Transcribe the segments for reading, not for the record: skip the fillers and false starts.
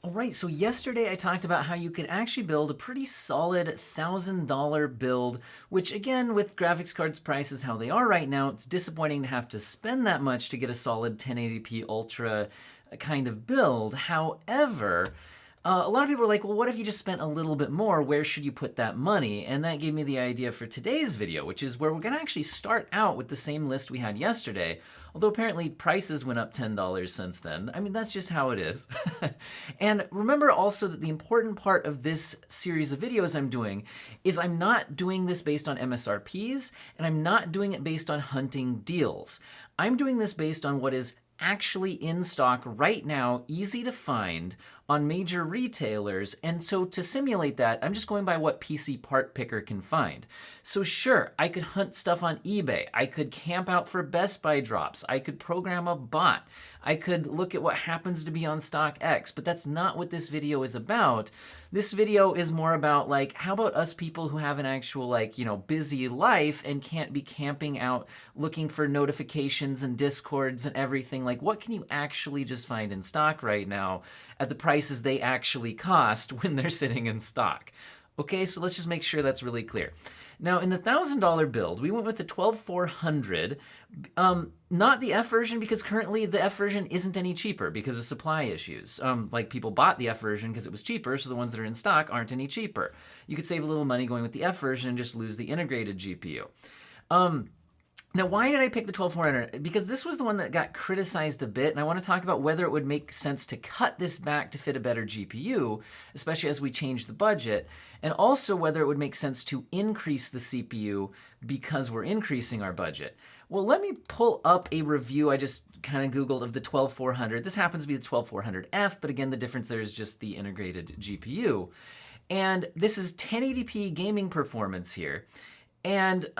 All right, so yesterday I talked about how you can actually build a pretty solid $1,000 build, which again, with graphics cards prices how they are right now, it's disappointing to have to spend that much to get a solid 1080p Ultra kind of build. However, a lot of people are like, well, what if you just spent a little bit more? Where should you put that money? And that gave me the idea for today's video, which is where we're going to actually start out with the same list we had yesterday. Although apparently prices went up $10 since then. I mean, that's just how it is. And remember also that the important part of this series of videos I'm doing is I'm not doing this based on MSRPs, and I'm not doing it based on hunting deals. I'm doing this based on what is actually in stock right now, easy to find on major retailers. And so to simulate that, I'm just going by what PC Part Picker can find. So sure, I could hunt stuff on eBay. I could camp out for Best Buy drops. I could program a bot. I could look at what happens to be on StockX, but that's not what this video is about. This video is more about like, how about us people who have an actual busy life and can't be camping out looking for notifications and discords and everything. Like, what can you actually just find in stock right now at the prices they actually cost when they're sitting in stock? Okay, so let's just make sure that's really clear. Now, in the $1,000 build, we went with the 12400, not the F version, because currently the F version isn't any cheaper because of supply issues. Like, people bought the F version because it was cheaper, so the ones that are in stock aren't any cheaper. You could save a little money going with the F version and just lose the integrated GPU. Now, why did I pick the 12400? Because this was the one that got criticized a bit, and I want to talk about whether it would make sense to cut this back to fit a better GPU, especially as we change the budget, and also whether it would make sense to increase the CPU because we're increasing our budget. Well, let me pull up a review I just kind of Googled of the 12400. This happens to be the 12400F, but again, the difference there is just the integrated GPU. And this is 1080p gaming performance here. And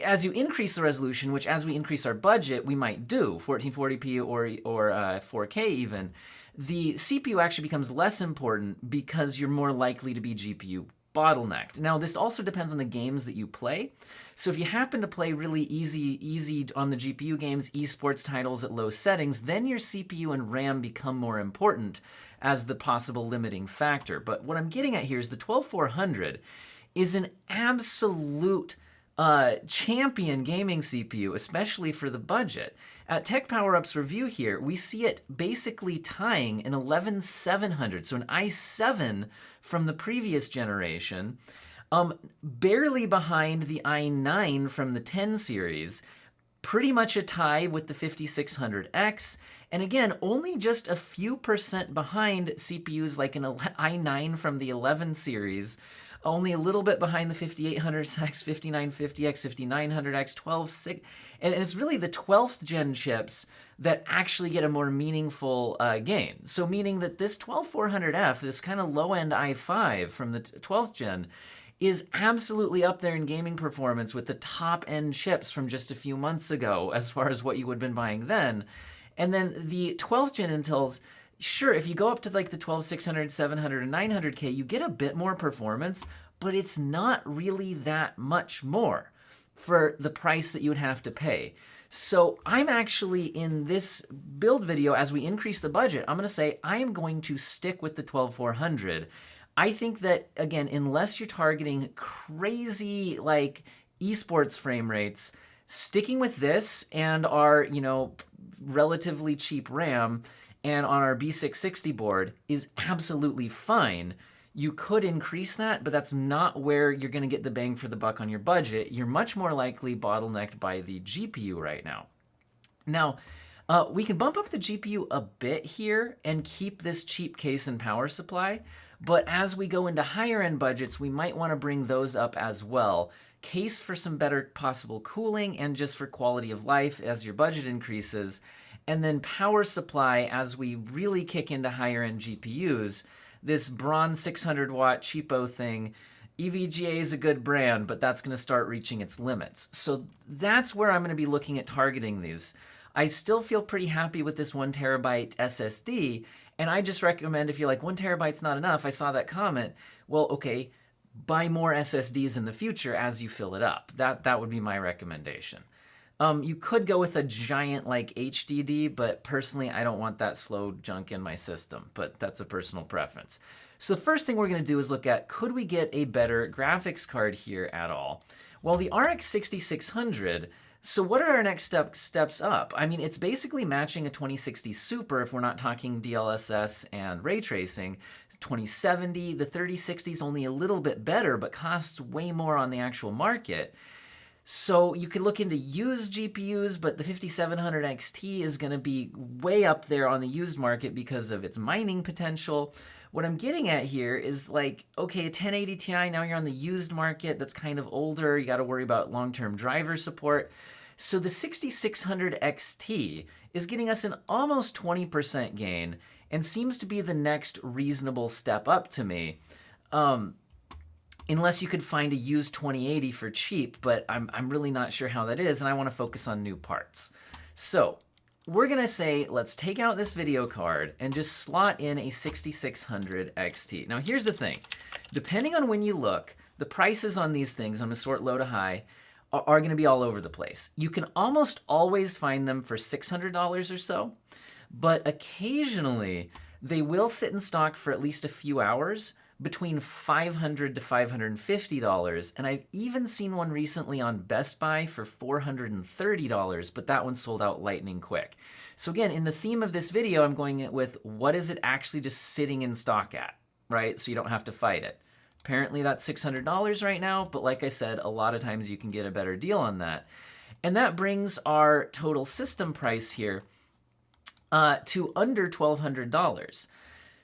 as you increase the resolution, which as we increase our budget, we might do 1440p or 4K even, the CPU actually becomes less important because you're more likely to be GPU bottlenecked. Now, this also depends on the games that you play. So if you happen to play really easy on the GPU games, esports titles at low settings, then your CPU and RAM become more important as the possible limiting factor. But what I'm getting at here is the 12400 is an absolute champion gaming CPU, especially for the budget. At Tech Power Up's review here, we see it basically tying an 11700, so an i7 from the previous generation, barely behind the i9 from the 10 series, pretty much a tie with the 5600X, and again, only just a few percent behind CPUs like an i9 from the 11 series, only a little bit behind the 5800X, 5950X, 5900X, 12, and it's really the 12th gen chips that actually get a more meaningful gain. So meaning that this 12400F, this kind of low-end i5 from the 12th gen, is absolutely up there in gaming performance with the top-end chips from just a few months ago as far as what you would have been buying then. And then the 12th gen Intels, sure, if you go up to like the 12600, 700, and 900K, you get a bit more performance, but it's not really that much more for the price that you would have to pay. So I'm actually, in this build video, as we increase the budget, I'm going to say I am going to stick with the 12400. I think that, again, unless you're targeting crazy like esports frame rates, sticking with this and our, relatively cheap RAM and on our B660 board is absolutely fine. You could increase that, but that's not where you're going to get the bang for the buck on your budget. You're much more likely bottlenecked by the GPU right now. Now, we can bump up the GPU a bit here and keep this cheap case and power supply, but as we go into higher end budgets, we might want to bring those up as well. Case for some better possible cooling and just for quality of life as your budget increases, and then power supply as we really kick into higher end GPUs. This bronze 600 watt cheapo thing, EVGA is a good brand, but that's going to start reaching its limits. So that's where I'm going to be looking at targeting these. I still feel pretty happy with this 1 terabyte SSD, and I just recommend, if you're like, 1 terabyte's not enough, I saw that comment, well, okay, buy more SSDs in the future as you fill it up. That would be my recommendation. You could go with a giant like HDD, but personally, I don't want that slow junk in my system, but that's a personal preference. So the first thing we're going to do is look at, could we get a better graphics card here at all? Well, the RX 6600, so what are our next steps up? I mean, it's basically matching a 2060 Super if we're not talking DLSS and ray tracing. 2070, the 3060 is only a little bit better, but costs way more on the actual market. So you could look into used GPUs, but the 5700 XT is going to be way up there on the used market because of its mining potential. What I'm getting at here is like, okay, a 1080 Ti, now you're on the used market that's kind of older. You got to worry about long-term driver support. So the 6600 XT is getting us an almost 20% gain and seems to be the next reasonable step up to me. Unless you could find a used 2080 for cheap, but I'm really not sure how that is, and I want to focus on new parts. So we're going to say, let's take out this video card and just slot in a 6600 XT. Now here's the thing. Depending on when you look, the prices on these things, I'm going to sort low to high, are going to be all over the place. You can almost always find them for $600 or so, but occasionally they will sit in stock for at least a few hours, between $500 to $550, and I've even seen one recently on Best Buy for $430, but that one sold out lightning quick. So again, in the theme of this video, I'm going with what is it actually just sitting in stock at, right? So you don't have to fight it. Apparently that's $600 right now, but like I said, a lot of times you can get a better deal on that. And that brings our total system price here to under $1,200.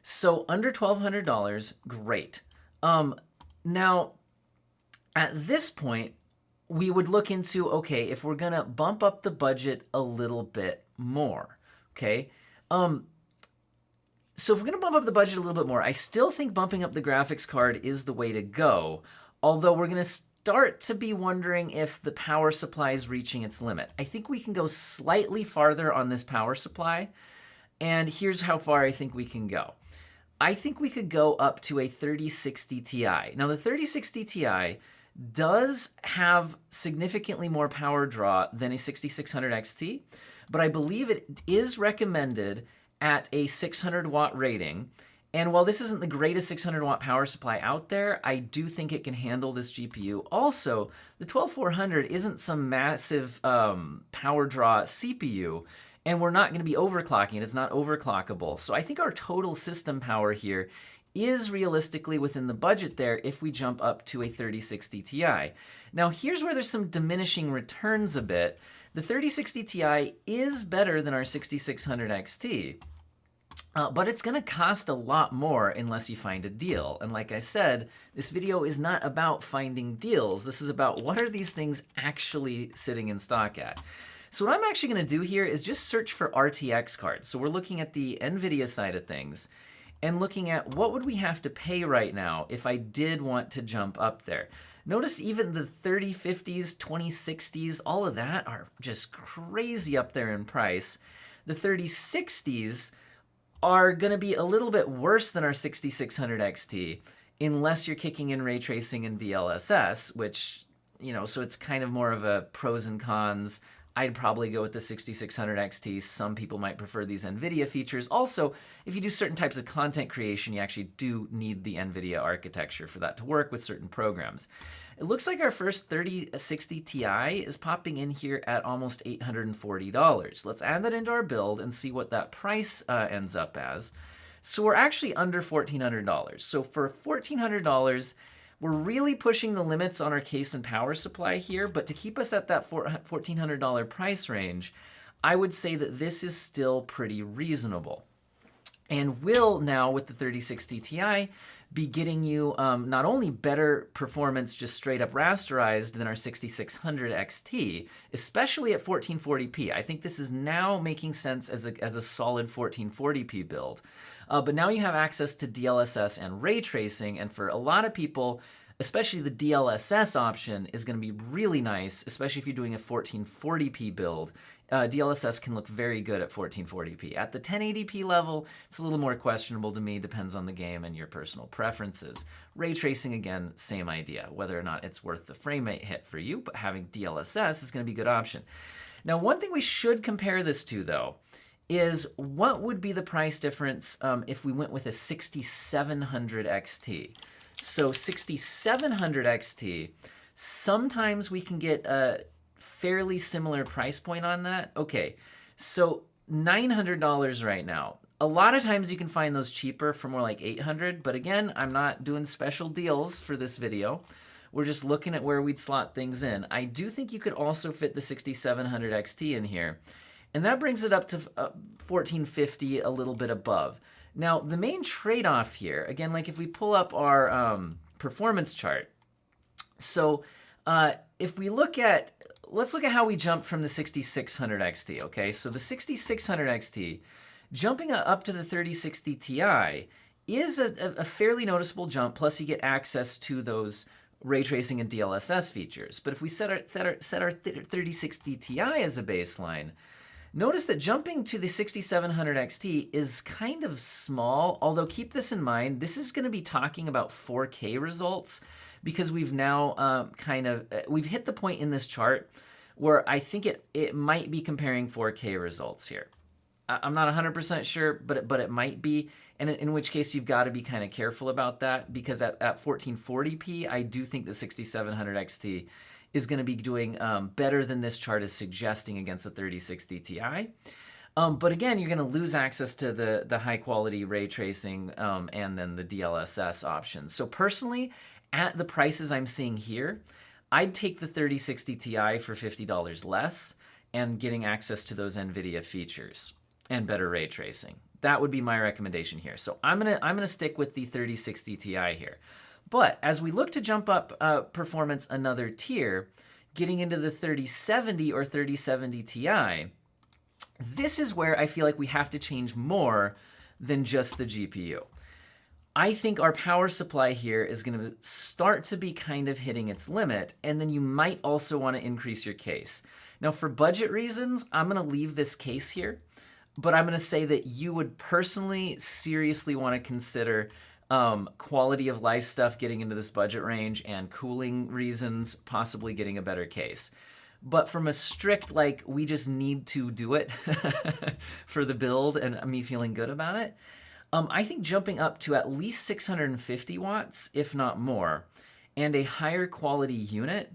So under $1,200, great. Now, at this point, we would look into, okay, if we're gonna bump up the budget a little bit more, okay? So if we're gonna bump up the budget a little bit more, I still think bumping up the graphics card is the way to go, although we're gonna start to be wondering if the power supply is reaching its limit. I think we can go slightly farther on this power supply, and here's how far I think we can go. I think we could go up to a 3060 Ti. Now the 3060 Ti does have significantly more power draw than a 6600 XT, but I believe it is recommended at a 600 watt rating. And while this isn't the greatest 600 watt power supply out there, I do think it can handle this GPU. Also, the 12400 isn't some massive power draw CPU, and we're not going to be overclocking it. It's not overclockable. So I think our total system power here is realistically within the budget there if we jump up to a 3060 Ti. Now here's where there's some diminishing returns a bit. The 3060 Ti is better than our 6600 XT, but it's going to cost a lot more unless you find a deal. And like I said, this video is not about finding deals. This is about what are these things actually sitting in stock at. So what I'm actually going to do here is just search for RTX cards. So we're looking at the NVIDIA side of things and looking at what would we have to pay right now if I did want to jump up there. Notice even the 3050s, 2060s, all of that are just crazy up there in price. The 3060s are going to be a little bit worse than our 6600 XT unless you're kicking in ray tracing and DLSS, which, you know, so it's kind of more of a pros and cons. I'd probably go with the 6600 XT. Some people might prefer these NVIDIA features. Also, if you do certain types of content creation, you actually do need the NVIDIA architecture for that to work with certain programs. It looks like our first 3060 Ti is popping in here at almost $840. Let's add that into our build and see what that price ends up as. So we're actually under $1,400. So for $1,400, we're really pushing the limits on our case and power supply here, but to keep us at that $1,400 price range, I would say that this is still pretty reasonable. And will now, with the 3060 Ti, be getting you not only better performance just straight up rasterized than our 6600 XT, especially at 1440p. I think this is now making sense as a solid 1440p build. But now you have access to DLSS and ray tracing, and for a lot of people, especially the DLSS option is going to be really nice, especially if you're doing a 1440p build. DLSS can look very good at 1440p. At the 1080p level, it's a little more questionable to me, depends on the game and your personal preferences. Ray tracing, again, same idea, whether or not it's worth the frame rate hit for you, but having DLSS is going to be a good option. Now, one thing we should compare this to, though, is what would be the price difference if we went with a 6700 XT. So 6700 XT, sometimes we can get a fairly similar price point on that. Okay, so $900 right now. A lot of times you can find those cheaper for more like $800, but again, I'm not doing special deals for this video. We're just looking at where we'd slot things in. I do think you could also fit the 6700 XT in here, and that brings it up to 1450, a little bit above. Now, the main trade-off here, again, like if we pull up our performance chart, so if we look at, let's look at how we jumped from the 6600 XT, okay? So the 6600 XT, jumping up to the 3060 Ti is a fairly noticeable jump, plus you get access to those ray tracing and DLSS features. But if we set our 3060 Ti as a baseline, notice that jumping to the 6700 XT is kind of small, although keep this in mind, this is going to be talking about 4K results, because we've now we've hit the point in this chart where I think it might be comparing 4K results here. I'm not 100% sure, but it might be, and in which case you've got to be kind of careful about that, because at 1440p, I do think the 6700 XT is going to be doing better than this chart is suggesting against the 3060 Ti. But again, you're going to lose access to the high quality ray tracing and then the DLSS options. So personally, at the prices I'm seeing here, I'd take the 3060 Ti for $50 less and getting access to those NVIDIA features and better ray tracing. That would be my recommendation here. So I'm gonna stick with the 3060 Ti here. But as we look to jump up performance another tier, getting into the 3070 or 3070 Ti, this is where I feel like we have to change more than just the GPU. I think our power supply here is going to start to be kind of hitting its limit, and then you might also want to increase your case. Now, for budget reasons, I'm going to leave this case here, but I'm going to say that you would personally seriously want to consider quality of life stuff getting into this budget range, and cooling reasons, possibly getting a better case. But from a strict, like, we just need to do it for the build and me feeling good about it, I think jumping up to at least 650 watts, if not more, and a higher quality unit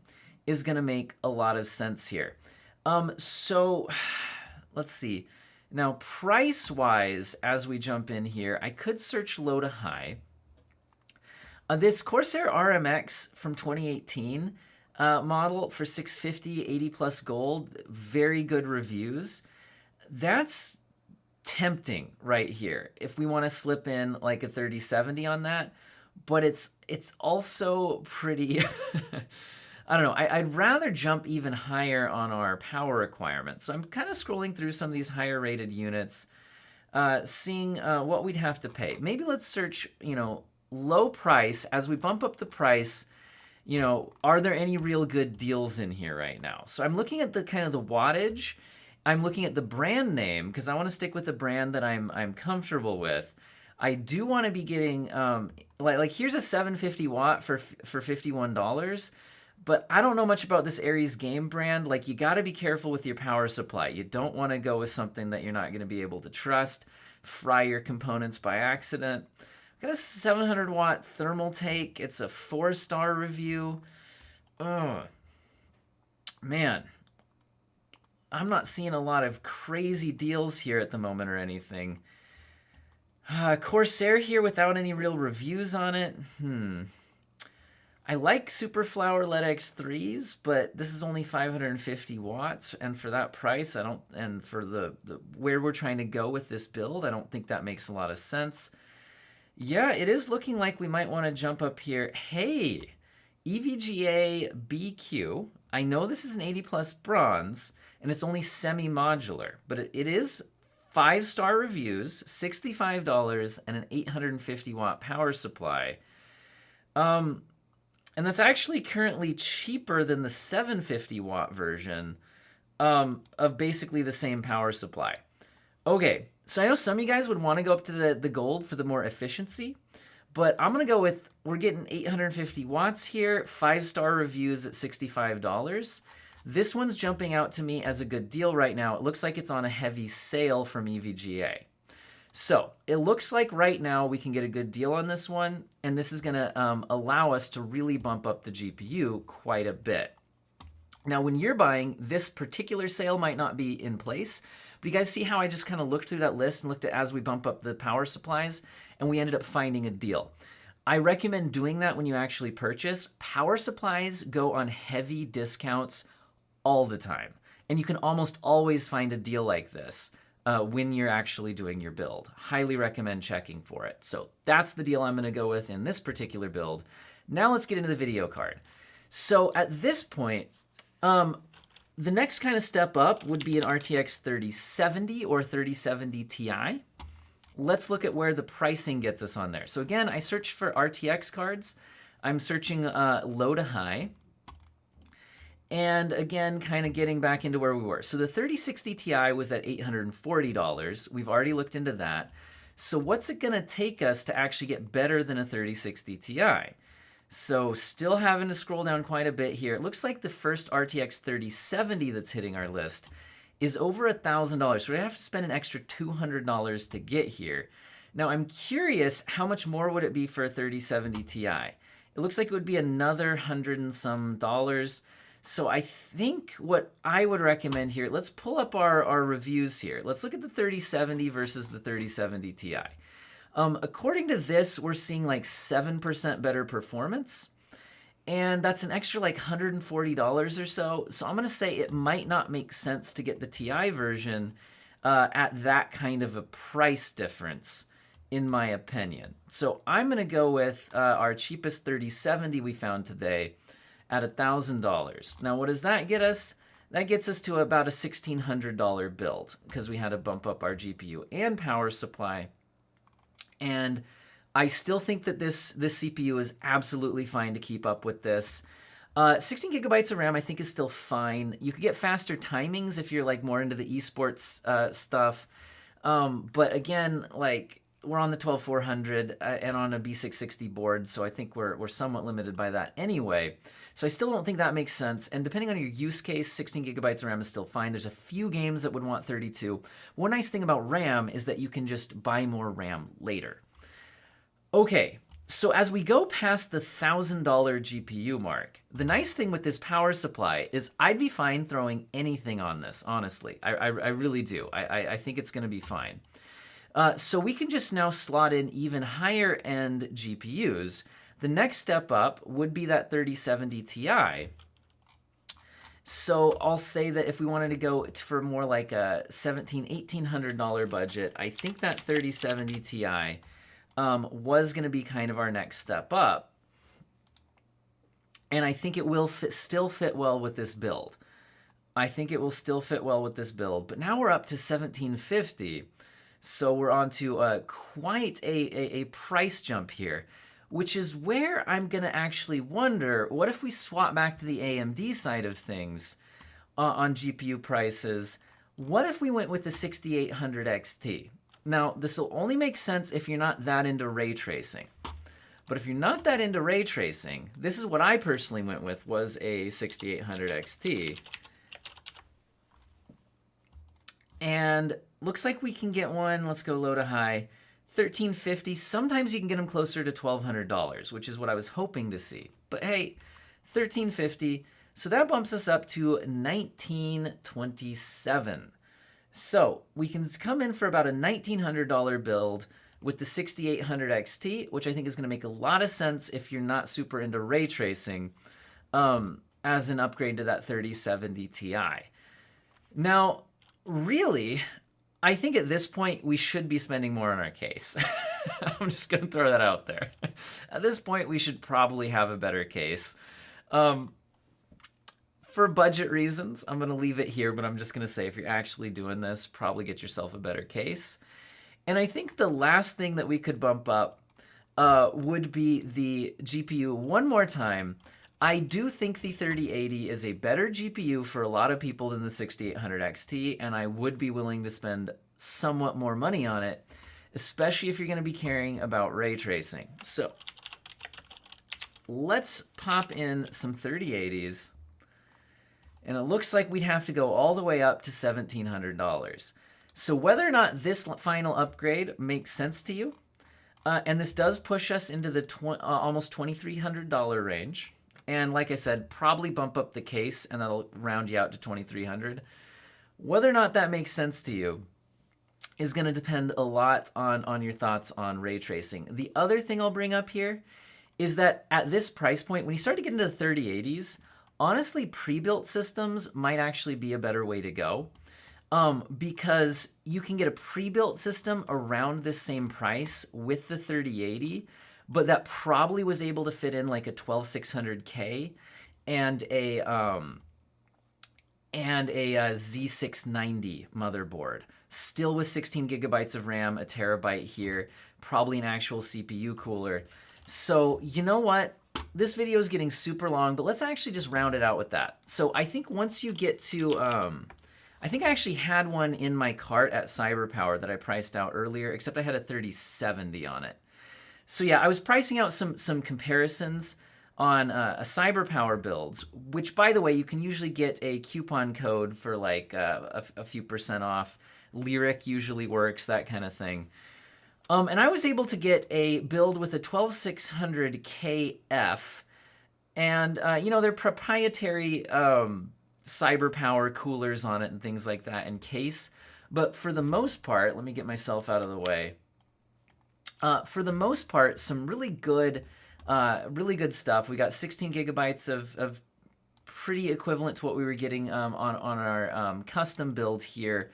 is going to make a lot of sense here. So let's see. Now, price-wise, as we jump in here, I could search low to high. This Corsair RMX from 2018 model for $650, 80 plus gold, very good reviews. That's tempting right here if we want to slip in like a 3070 on that, but it's also pretty I don't know, I'd rather jump even higher on our power requirements. So I'm kind of scrolling through some of these higher rated units, seeing what we'd have to pay. Maybe let's search, low price. As we bump up the price, are there any real good deals in here right now? So I'm looking at the kind of the wattage. I'm looking at the brand name because I want to stick with the brand that I'm comfortable with. I do want to be getting like here's a 750 watt for $51, but I don't know much about this Aries game brand. Like, you got to be careful with your power supply. You don't want to go with something that you're not going to be able to trust, fry your components by accident. I've got a 700 watt thermal take. It's a 4-star review. Oh man, I'm not seeing a lot of crazy deals here at the moment or anything. Corsair here without any real reviews on it. I like Superflower LED X3s, but this is only 550 watts, and for that price, I don't. And for the where we're trying to go with this build, I don't think that makes a lot of sense. Yeah, it is looking like we might want to jump up here. Hey, EVGA BQ. I know this is an 80 plus bronze, and it's only semi-modular, but it is 5-star reviews, $65, and an 850 watt power supply. And that's actually currently cheaper than the 750 watt version of basically the same power supply. Okay, so I know some of you guys would want to go up to the gold for the more efficiency, but I'm going to go with, we're getting 850 watts here, 5-star reviews at $65. This one's jumping out to me as a good deal right now. It looks like it's on a heavy sale from EVGA. So it looks like right now we can get a good deal on this one, and this is going to allow us to really bump up the GPU quite a bit. Now, when you're buying, this particular sale might not be in place, but you guys see how I just kind of looked through that list and looked at as we bump up the power supplies, and we ended up finding a deal. I recommend doing that when you actually purchase. Power supplies go on heavy discounts all the time, and you can almost always find a deal like this when you're actually doing your build. Highly recommend checking for it. So that's the deal I'm going to go with in this particular build. Now let's get into the video card. So at this point, the next kind of step up would be an RTX 3070 or 3070 Ti. Let's look at where the pricing gets us on there. So again, I searched for RTX cards. I'm searching low to high. And again, kind of getting back into where we were. So the 3060 Ti was at $840. We've already looked into that. So what's it going to take us to actually get better than a 3060 Ti? So still having to scroll down quite a bit here. It looks like the first RTX 3070 that's hitting our list is over $1,000. So we have to spend an extra $200 to get here. Now I'm curious, how much more would it be for a 3070 Ti? It looks like it would be another $100 and some dollars. So I think what I would recommend here, let's pull up our reviews here. Let's look at the 3070 versus the 3070 Ti. According to this, we're seeing like 7% better performance. And that's an extra like $140 or so. So I'm going to say it might not make sense to get the Ti version at that kind of a price difference, in my opinion. So I'm going to go with our cheapest 3070 we found today at $1,000. Now, what does that get us? That gets us to about a $1,600 build because we had to bump up our GPU and power supply. And I still think that this CPU is absolutely fine to keep up with this. 16 gigabytes of RAM I think is still fine. You could get faster timings if you're like more into the esports stuff. But again, like we're on the 12400 and on a B660 board, so I think we're somewhat limited by that anyway. So I still don't think that makes sense. And depending on your use case, 16 gigabytes of RAM is still fine. There's a few games that would want 32. One nice thing about RAM is that you can just buy more RAM later. Okay, so as we go past the $1,000 GPU mark, the nice thing with this power supply is I'd be fine throwing anything on this, honestly. I really do. I think it's going to be fine. So we can just now slot in even higher end GPUs. The next step up would be that 3070 Ti. So I'll say that if we wanted to go for more like a $1,800 budget, I think that 3070 Ti was going to be kind of our next step up. And I think it will still fit well with this build. But now we're up to 1750. So we're on to quite a price jump here, which is where I'm going to actually wonder, what if we swap back to the AMD side of things on GPU prices? What if we went with the 6800 XT? Now, this will only make sense if you're not that into ray tracing. But if you're not that into ray tracing, this is what I personally went with, was a 6800 XT. And looks like we can get one, let's go low to high, 1350. Sometimes you can get them closer to $1,200, which is what I was hoping to see. But hey, 1350. So that bumps us up to 1927. So we can come in for about a $1,900 build with the 6800 XT, which I think is going to make a lot of sense if you're not super into ray tracing, as an upgrade to that 3070 Ti. Now, really, I think at this point we should be spending more on our case. I'm just going to throw that out there. At this point, we should probably have a better case. For budget reasons, I'm going to leave it here, but I'm just going to say if you're actually doing this, probably get yourself a better case. And I think the last thing that we could bump up would be the GPU one more time. I do think the 3080 is a better GPU for a lot of people than the 6800 XT, and I would be willing to spend somewhat more money on it, especially if you're going to be caring about ray tracing. So let's pop in some 3080s. And it looks like we'd have to go all the way up to $1,700. So whether or not this final upgrade makes sense to you, and this does push us into the almost $2,300 range. And like I said, probably bump up the case and that'll round you out to $2,300. Whether or not that makes sense to you is going to depend a lot on your thoughts on ray tracing. The other thing I'll bring up here is that at this price point, when you start to get into the 3080s, honestly, pre-built systems might actually be a better way to go. Because you can get a pre-built system around the same price with the 3080, but that probably was able to fit in like a 12600K and a Z690 motherboard, still with 16 gigabytes of RAM, a terabyte here, probably an actual CPU cooler. So you know what? This video is getting super long, but let's actually just round it out with that. So I think once you get to, I think I actually had one in my cart at CyberPower that I priced out earlier, except I had a 3070 on it. So yeah, I was pricing out some comparisons on a CyberPower builds, which by the way, you can usually get a coupon code for like a few % off. Lyric usually works, that kind of thing. And I was able to get a build with a 12600KF, and you know, they're proprietary CyberPower coolers on it and things like that in case. But for the most part, let me get myself out of the way. For the most part, some really good stuff. We got 16 gigabytes of pretty equivalent to what we were getting on our custom build here.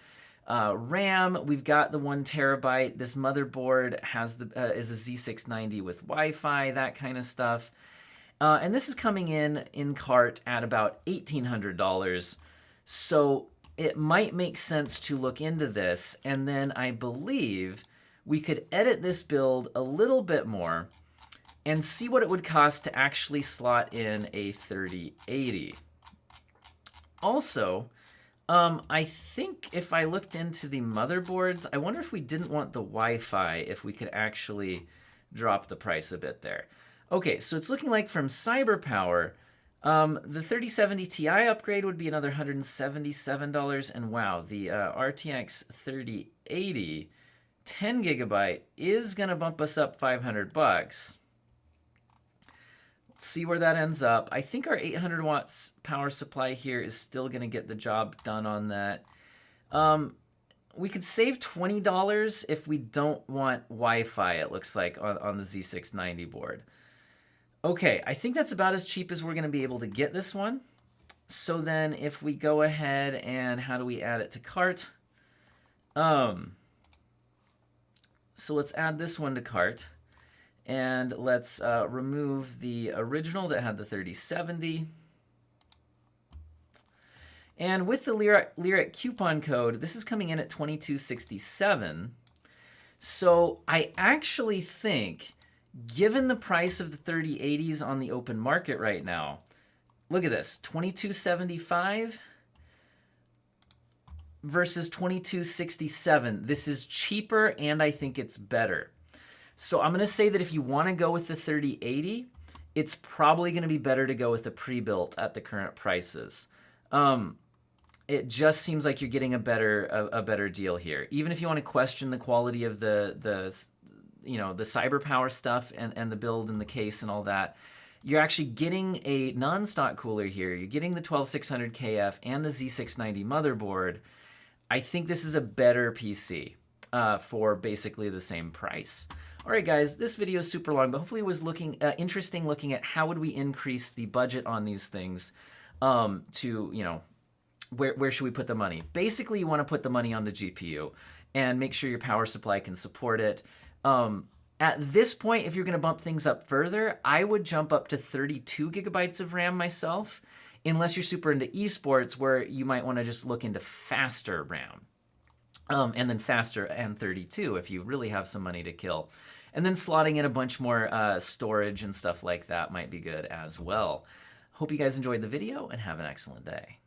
RAM, we've got the 1 terabyte. This motherboard has is a Z690 with Wi-Fi, that kind of stuff. And this is coming in cart at about $1,800. So it might make sense to look into this. And then I believe we could edit this build a little bit more and see what it would cost to actually slot in a 3080. Also, I think if I looked into the motherboards, I wonder if we didn't want the Wi-Fi, if we could actually drop the price a bit there. Okay, so it's looking like from CyberPower, the 3070 Ti upgrade would be another $177, and wow, the RTX 3080 10 gigabyte is gonna bump us up $500. Let's see where that ends up. I think our 800 watts power supply here is still gonna get the job done on that. We could save $20 if we don't want Wi-Fi, it looks like, on the Z690 board. Okay, I think that's about as cheap as we're gonna be able to get this one. So then if we go ahead and how do we add it to cart? So let's add this one to cart. And let's remove the original that had the 3070. And with the Lyric coupon code, this is coming in at $22.67. So I actually think, given the price of the 3080s on the open market right now, look at this, $22.75 versus $22.67. This is cheaper and I think it's better. So I'm going to say that if you want to go with the 3080, it's probably going to be better to go with the pre-built at the current prices. It just seems like you're getting a better deal here. Even if you want to question the quality of the CyberPower stuff and the build and the case and all that, you're actually getting a non-stock cooler here. You're getting the 12600KF and the Z690 motherboard. I think this is a better PC for basically the same price. All right, guys, this video is super long, but hopefully it was interesting looking at how would we increase the budget on these things to, you know, where should we put the money? Basically, you want to put the money on the GPU and make sure your power supply can support it. At this point, if you're going to bump things up further, I would jump up to 32 gigabytes of RAM myself, unless you're super into esports, where you might want to just look into faster RAM. And then faster and 32 if you really have some money to kill. And then slotting in a bunch more storage and stuff like that might be good as well. Hope you guys enjoyed the video and have an excellent day.